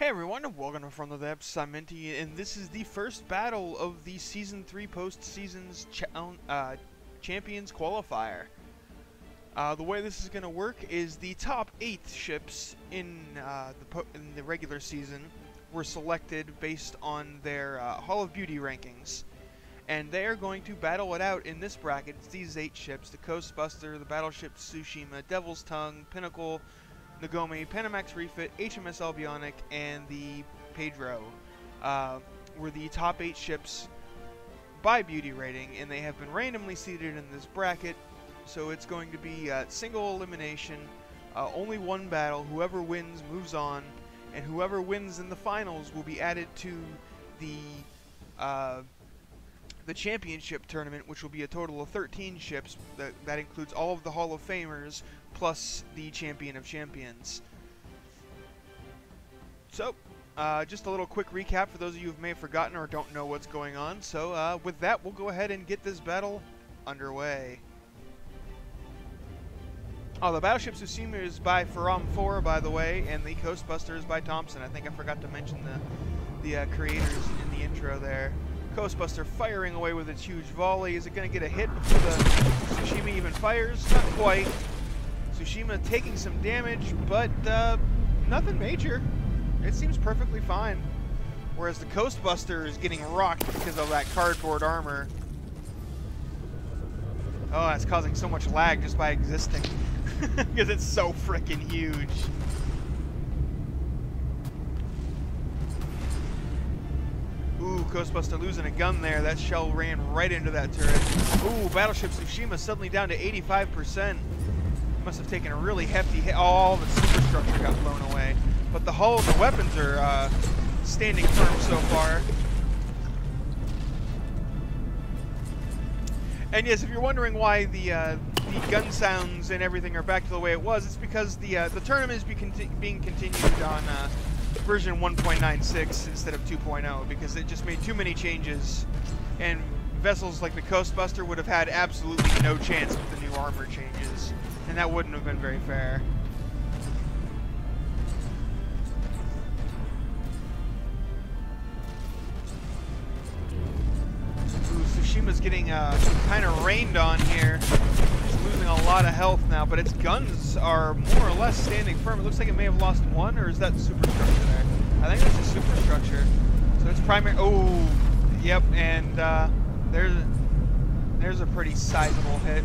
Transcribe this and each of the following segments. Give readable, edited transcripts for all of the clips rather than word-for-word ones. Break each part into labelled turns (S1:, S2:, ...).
S1: Hey everyone, and welcome to From the Depths. I'm Minty, and this is the first battle of the Season 3 Post-Seasons Champions Qualifier. The way this is going to work is the top 8 ships in the regular season were selected based on their Hall of Beauty rankings. And they are going to battle it out in this bracket. It's these 8 ships: the Coastbuster, the Battleship Tsushima, Devil's Tongue, Pinnacle, Nagomi, Panamax Refit, HMS Albionic, and the Pedro were the top 8 ships by beauty rating, and they have been randomly seeded in this bracket. So it's going to be single elimination, only one battle. Whoever wins moves on, and whoever wins in the finals will be added to the championship tournament, which will be a total of 13 ships. That includes all of the Hall of Famers plus the Champion of Champions. So, just a little quick recap for those of you who may have forgotten or don't know what's going on. So, with that, we'll go ahead and get this battle underway. Oh, the Battleship Tsushima is by Faram 4, by the way, and the Coastbuster is by Thompson. I think I forgot to mention the creators in the intro there. Coastbuster firing away with its huge volley. Is it going to get a hit before the Tsushima even fires? Not quite. Tsushima taking some damage, but nothing major. It seems perfectly fine. Whereas the Coastbuster is getting rocked because of that cardboard armor. Oh, that's causing so much lag just by existing. Because it's so freaking huge. Ooh, Coastbuster losing a gun there. That shell ran right into that turret. Ooh, Battleship Tsushima suddenly down to 85%. Must have taken a really hefty hit. Oh, all the superstructure got blown away. But the hull and the weapons are standing firm so far. And yes, if you're wondering why the gun sounds and everything are back to the way it was, it's because the tournament is being continued on version 1.96 instead of 2.0 because it just made too many changes, and vessels like the Coastbuster would have had absolutely no chance with the new armor changes, and that wouldn't have been very fair. Ooh, Tsushima's getting kind of rained on here. It's losing a lot of health now, but its guns are more or less standing firm. It looks like it may have lost one, or is that superstructure there? I think that's a superstructure. So it's primary. Oh, yep, and there's a pretty sizable hit.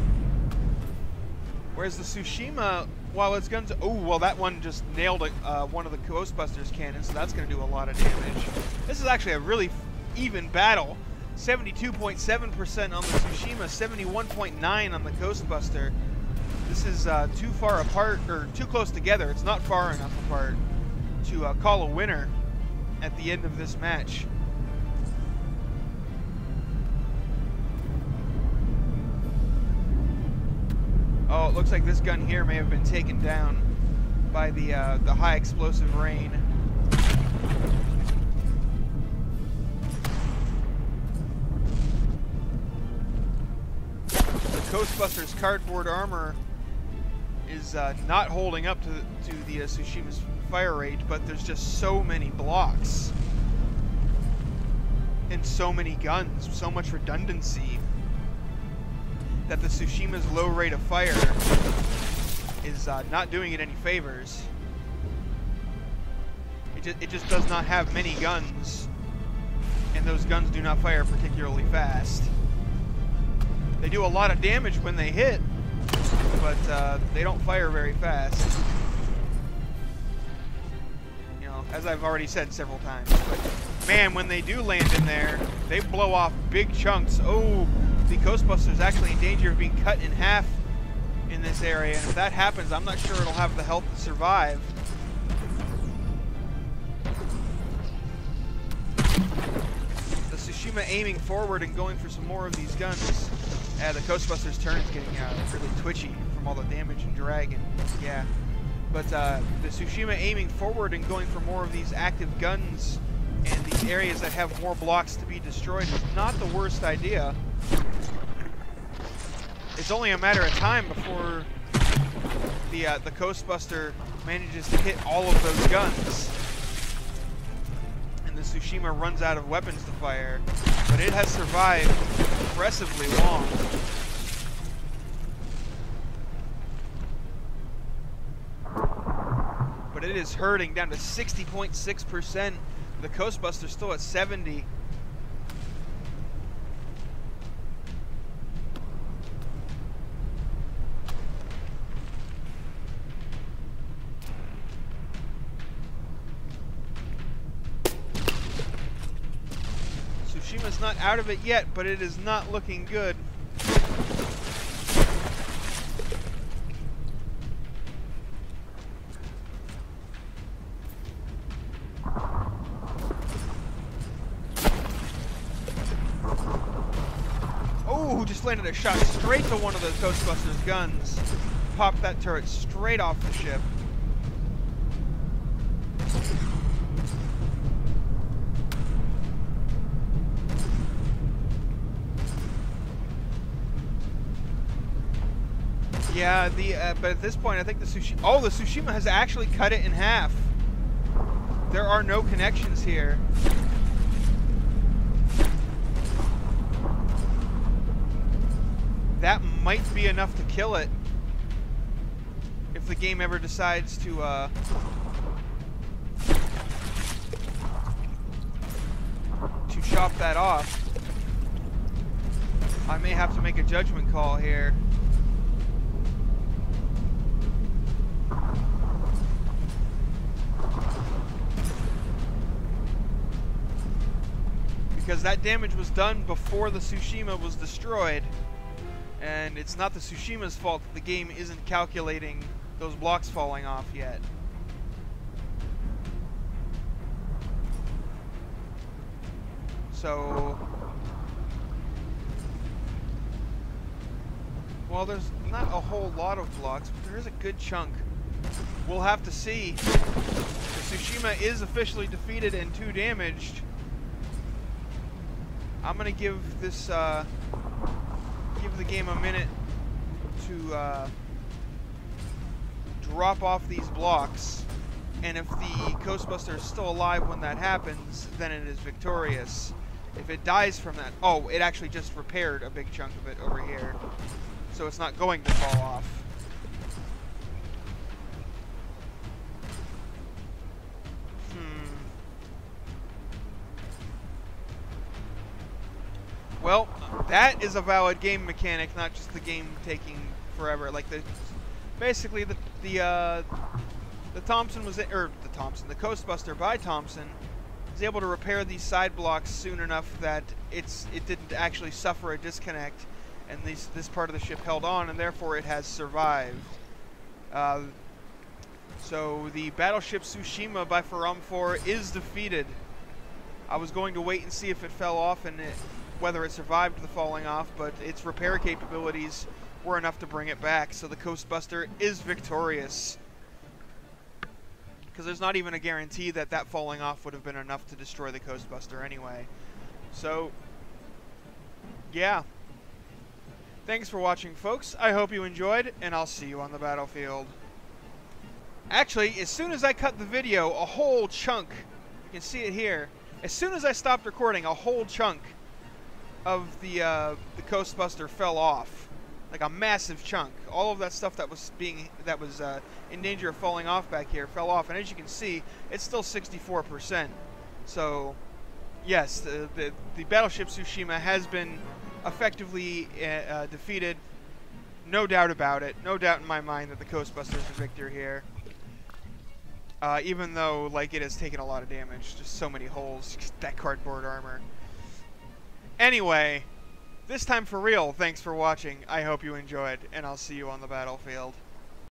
S1: Whereas the Tsushima, while its guns, oh well, that one just nailed one of the Coastbuster's cannons, so that's going to do a lot of damage. This is actually a really even battle. 72.7% on the Tsushima, 71.9% on the Coastbuster. This is too far apart, or too close together. It's not far enough apart to call a winner at the end of this match. Oh, it looks like this gun here may have been taken down by the high explosive rain. The Coastbuster's cardboard armor is not holding up to the Tsushima's fire rate, but there's just so many blocks and so many guns, so much redundancy, that the Tsushima's low rate of fire is not doing it any favors. It just does not have many guns, and those guns do not fire particularly fast. They do a lot of damage when they hit, but they don't fire very fast. You know, as I've already said several times. But man, when they do land in there, they blow off big chunks. Oh, the Coastbuster is actually in danger of being cut in half in this area, and if that happens, I'm not sure it'll have the health to survive. The Tsushima aiming forward and going for some more of these guns. The Coastbuster's turn is getting really twitchy from all the damage and drag, and yeah. But the Tsushima aiming forward and going for more of these active guns and these areas that have more blocks to be destroyed is not the worst idea. It's only a matter of time before the Coastbuster manages to hit all of those guns. the Tsushima runs out of weapons to fire. But it has survived impressively long. But it is hurting down to 60.6%. The Coastbuster's still at 70. Tsushima's not out of it yet, but it is not looking good. Oh, just landed a shot straight to one of the Coastbusters' guns. Popped that turret straight off the ship. Yeah, but at this point, I think the Tsushima... Oh, the Tsushima has actually cut it in half. There are no connections here. That might be enough to kill it. If the game ever decides to, chop that off. I may have to make a judgment call here. Because that damage was done before the Tsushima was destroyed. And it's not the Tsushima's fault that the game isn't calculating those blocks falling off yet. So... well, there's not a whole lot of blocks, but there is a good chunk. We'll have to see. The Tsushima is officially defeated and 2 damaged. I'm gonna give this, give the game a minute to drop off these blocks, and if the Coastbuster is still alive when that happens, then it is victorious. If it dies from that... oh, it actually just repaired a big chunk of it over here, so it's not going to fall off. Well, that is a valid game mechanic, not just the game taking forever. Like basically the Thompson was, or the Coastbuster by Thompson was able to repair these side blocks soon enough that it didn't actually suffer a disconnect, and this part of the ship held on, and therefore it has survived. So the Battleship Tsushima by Farum 4 is defeated. I was going to wait and see if it fell off and whether it survived the falling off, but its repair capabilities were enough to bring it back, so the Coastbuster is victorious. Because there's not even a guarantee that that falling off would have been enough to destroy the Coastbuster anyway. So, yeah. Thanks for watching, folks. I hope you enjoyed, and I'll see you on the battlefield. Actually, as soon as I cut the video, a whole chunk, you can see it here, as soon as I stopped recording, a whole chunk of the Coastbuster fell off, like a massive chunk. All of that stuff that was in danger of falling off back here fell off, and as you can see, it's still 64%. So, yes, the Battleship Tsushima has been effectively defeated. No doubt about it. No doubt in my mind that the Coastbuster is the victor here. Even though, like, it has taken a lot of damage, just so many holes, just that cardboard armor. Anyway, this time for real, thanks for watching. I hope you enjoyed, and I'll see you on the battlefield.